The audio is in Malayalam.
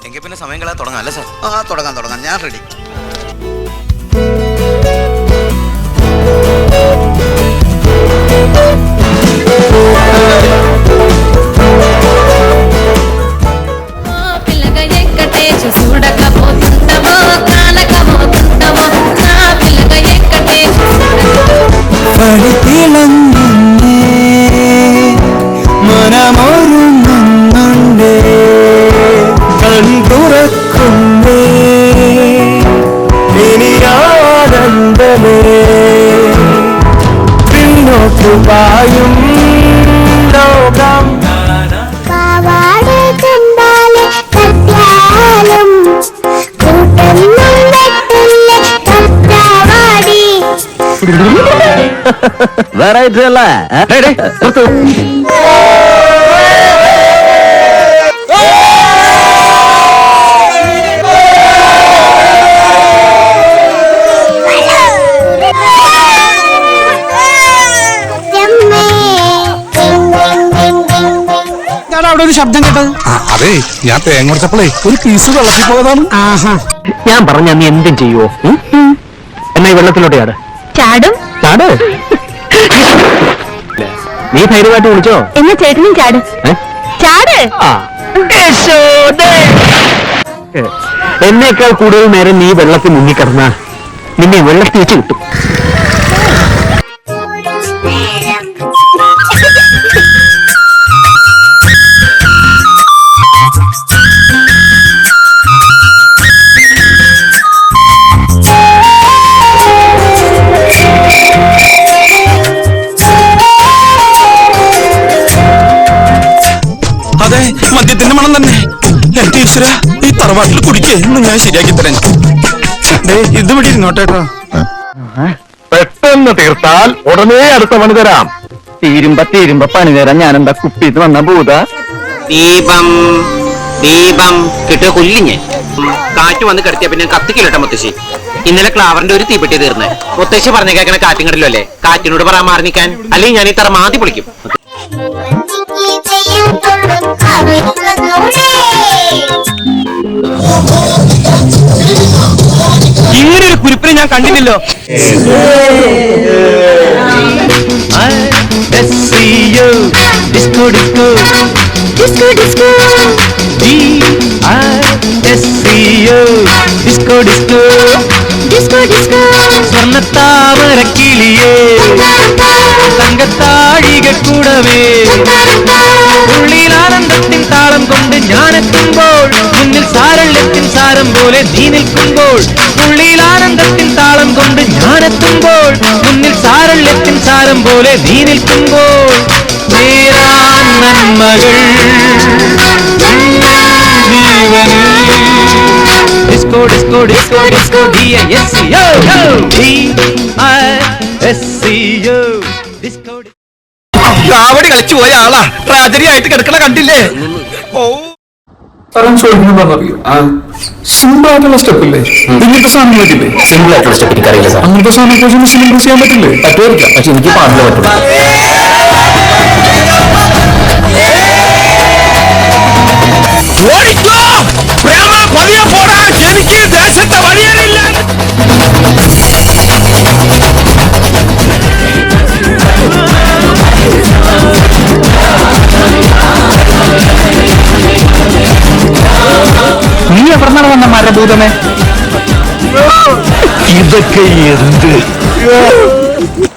എങ്കിൽ പിന്നെ സമയം കളയാൻ തുടങ്ങാം അല്ലേ സാർ? ആ തുടങ്ങാം, ഞാൻ റെഡി. വെറൈറ്റി അല്ലേ? അവിടെ ഒരു ശബ്ദം കേട്ടത്? അതെ, ഞാൻ തേങ്ങ ഉടച്ചപ്പോഴേ ഒരു പീസ് വെള്ളത്തിൽ പോയതാണ്. ഞാൻ പറഞ്ഞ നീ എന്തും ചെയ്യുവോ? എന്നാ ഈ വെള്ളത്തിലോട്ട് ചാടും. ചാട്. നീ ധൈര്യമായിട്ട് വിളിച്ചോ? എന്നാ ചേട്ടനും ചാട്. ചാട്. എന്നേക്കാൾ കൂടുതൽ നേരം നീ വെള്ളത്തിൽ മുങ്ങിക്കിടന്ന നിന്നെ വെള്ളത്തിൽ വെച്ച് കിട്ടും. അതെ, മദ്യത്തിന്റെ മണം തന്നെ. എന്റെ ഈശ്വര, ഈ തറവാട്ടിൽ കുടിക്കേ ഞാൻ ശരിയാക്കി തരാൻ. ഇത് ഇവിടെ ഇരുന്നോട്ടേട്ടോ. പെട്ടെന്ന് തീർത്താൽ ഉടനെ അടുത്ത പണി തരാം. തീരുമ്പ പണി തരാം. ഞാനെന്താ കുപ്പിന്ന് വന്ന ഭൂത? ദീപം ദീപം കിട്ടുക കൊല്ലിഞ്ഞ് കാറ്റ് വന്ന് കിടത്തിയ പിന്നെ കത്തിക്കില്ലട്ടെ മുത്തശ്ശി. ഇന്നലെ ക്ലാവറിന്റെ ഒരു തീപ്പെട്ടി തീർന്ന്. മുത്തശ്ശി പറഞ്ഞ കേൾക്കണ കാറ്റും കടല്ലോ അല്ലേ? കാറ്റിനോട് പറയാൻ മാറി നിൽക്കാൻ, അല്ലെങ്കിൽ ഞാൻ ഈ തറ മാതി പൊളിക്കും. ഇങ്ങനൊരു കുരിപ്പിനെ ഞാൻ കണ്ടില്ലല്ലോ. സ്വർണ്ണത്താമരക്കിളിയേ തങ്കത്താഴിക കൂടവേ ഉള്ളിലാനന്ദത്തിൻ താളം കൊണ്ട് ഞാനെത്തുമ്പോൾ മുന്നിൽ സാരള്യത്തിൻ സാരം പോലെ നീ നിൽക്കുമ്പോൾ ഉള്ളിലാനന്ദത്തിൻ താളം കൊണ്ട് ഞാനെത്തുമ്പോൾ മുന്നിൽ സാരള്യത്തിൻ സാരം പോലെ നീ നിൽക്കുമ്പോൾ നേരാൻ നന്മകൾ ജീവനിൽ disco disco disco disco DISCO DISCO disco. കാവടി കളിച്ചു പോയ ആളാ ട്രാജഡി ആയിട്ട് കിടക്കണ കണ്ടില്ലേ? ചോദിക്കുന്നറിയോ? സിമ്പിൾ ആയിട്ടുള്ള സ്റ്റെപ്പ് ഇല്ലേ? ഇങ്ങനത്തെ സാധനം പറ്റില്ലേ? സിമ്പിൾ ആയിട്ടുള്ള സ്റ്റെപ്പ് എനിക്കറിയില്ല സാർ. അങ്ങനത്തെ സാധനം സിമ്പിൾ ചെയ്യാൻ പറ്റില്ലേ? പറ്റുമായിരിക്കാം, പക്ഷെ എനിക്ക് പാടില്ല പറ്റില്ല. എനിക്ക് ദേശത്തെ വഴിയറിയില്ല. നീ എവിടെന്നാണ് വന്ന മരഭൂതമേ? ഇതൊക്കെ എന്ത്?